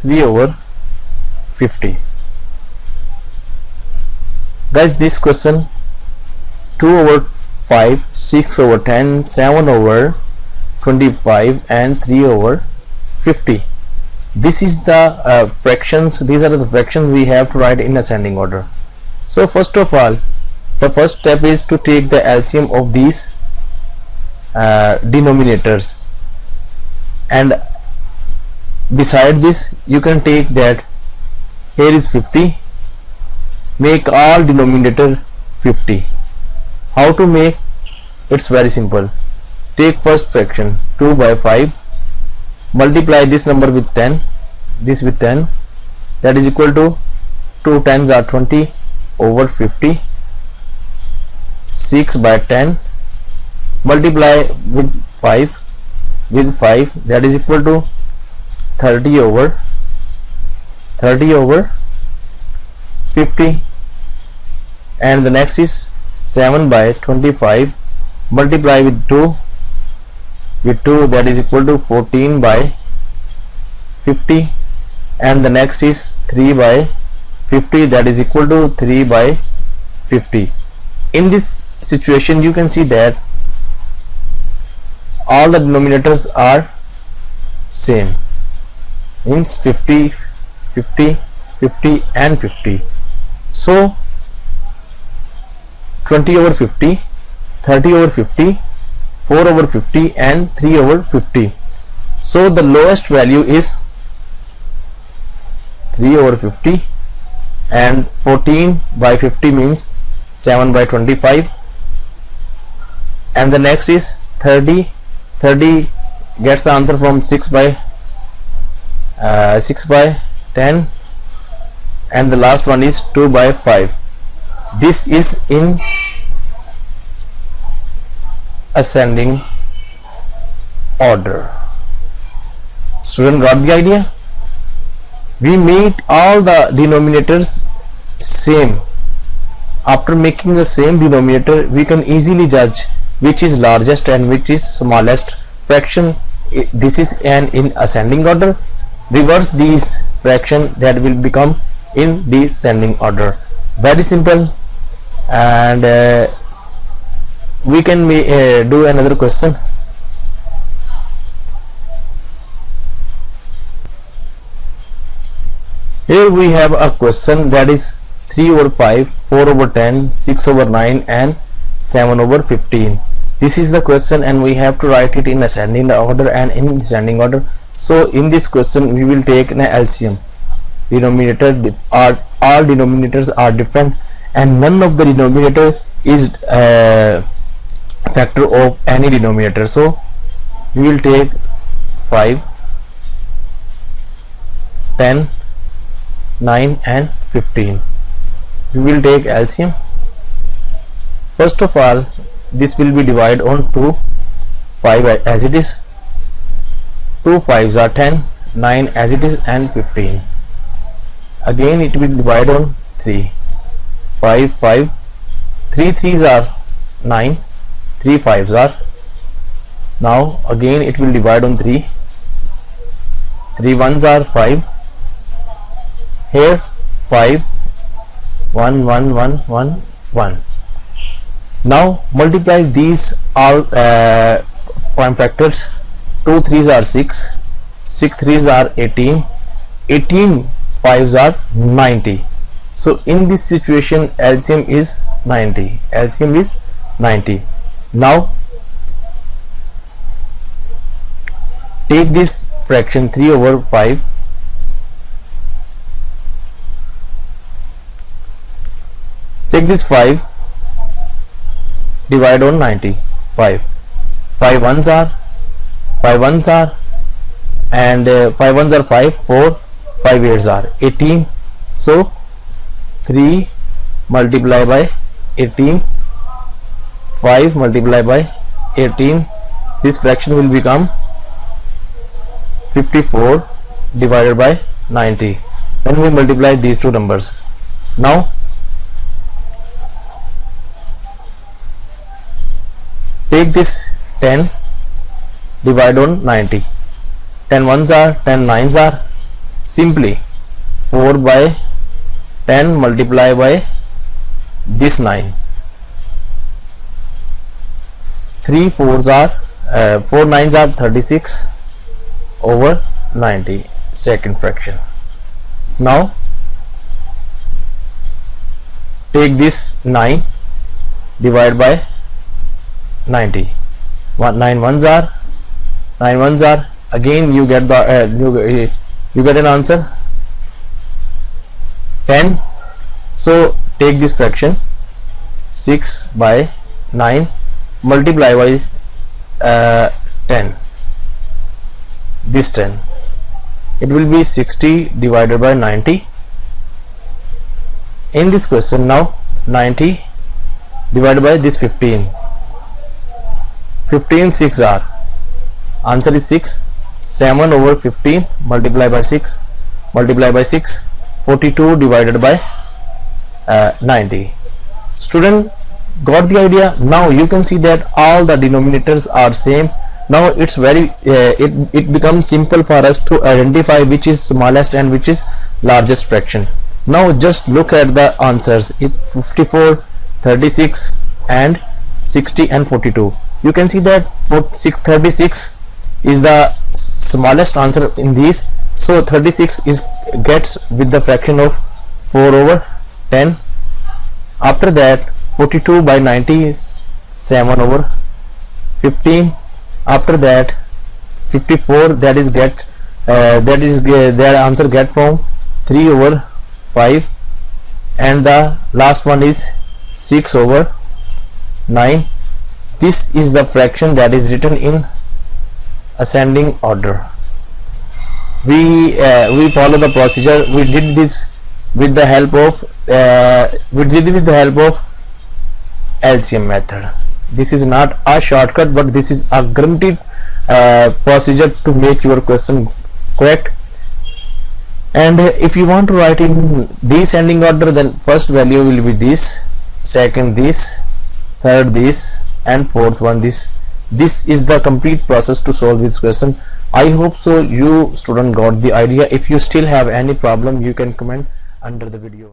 3 over 50. Guys, this question 2 over 5, 6 over 10, 7 over 25 and 3 over 50. This is the fractions. These are the fractions we have to write in ascending order. So first of all, the first step is to take the LCM of these denominators, and beside this you can take that here is 50, make all denominator 50. How to make? It's very simple. Take first fraction 2 by 5, multiply this number with 10, this with 10, that is equal to 2 tens are 20 over 50. 6 by 10, multiply with 5 that is equal to 30 over 50, and the next is 7 by 25, multiply with 2 that is equal to 14 by 50, and the next is 3 by 50 that is equal to 3 by 50. In this situation you can see that all the denominators are same, means 50, 50, 50 and 50. So 20 over 50, 30 over 50, 4 over 50 and 3 over 50. So the lowest value is 3 over 50, and 14 by 50 means 7 by 25, and the next is 30 gets the answer from 6 by 10, and the last one is 2 by 5. This is in ascending order. Student got the idea? We make all the denominators same. After making the same denominator, we can easily judge which is largest and which is smallest fraction. This is an in ascending order. Reverse these fraction, that will become in descending order. Very simple. And we can do another question. Here we have a question that is 3 over 5, 4 over 10, 6 over 9 and 7 over 15. This is the question, and we have to write it in ascending order and in descending order. So in this question we will take an LCM. All denominators are different, and none of the denominator is factor of any denominator. So we will take 5, 10, 9 and 15. We will take LCM. First of all, this will be divided on 2, 5 as it is, 2 5s are 10, 9 as it is, and 15. Again it will divide on 3, 5 5, 3 3s are 9, 3 5s are, now again it will divide on 3, 3 1s are 5, here 5, 1 1 1 1 1. Now multiply these all prime factors. 2 3s are 6, 6 3s are 18, 18 5s are 90. So in this situation LCM is 90. LCM is 90. Now take this fraction 3 over 5, take this 5, divide on 90. 5 1s are, 5 1s are, and 5 1s are 5, 4 5 8s are 18. So 3 multiply by 18, 5 multiply by 18, this fraction will become 54 divided by 90. Then we multiply these two numbers. Now take this 10, divide on 90. 10 1s are, 10 9s are, Simply 4 by 10 multiply by this 9. 3 4s are 4 9s are 36 over 90, second fraction. Now take this 9, divide by 90. 9 ones are again you get the you get an answer 10. So take this fraction 6 by 9 multiply by 10, this 10, it will be 60 divided by 90. In this question now 90 divided by this 15, 15 6 are, answer is 6. 7 over 15 multiply by 6, 42 divided by 90. Student got the idea? Now you can see that all the denominators are same. Now it's very it becomes simple for us to identify which is smallest and which is largest fraction. Now just look at the answers. 54, 36 and 60 and 42. You can see that 36 is the smallest answer in these. So 36 is gets with the fraction of 4 over 10. After that 42 by 90 is 7 over 15. After that 54, that is their answer get from 3 over 5, and the last one is 6 over 9. This is the fraction that is written in ascending order. We follow the procedure. We did this with the help of LCM method. This is not a shortcut, but this is a guaranteed procedure to make your question correct. And if you want to write in descending order, then first value will be this, second this, third this, and fourth one this. This is the complete process to solve this question. I hope so you student got the idea. If you still have any problem, you can comment under the video.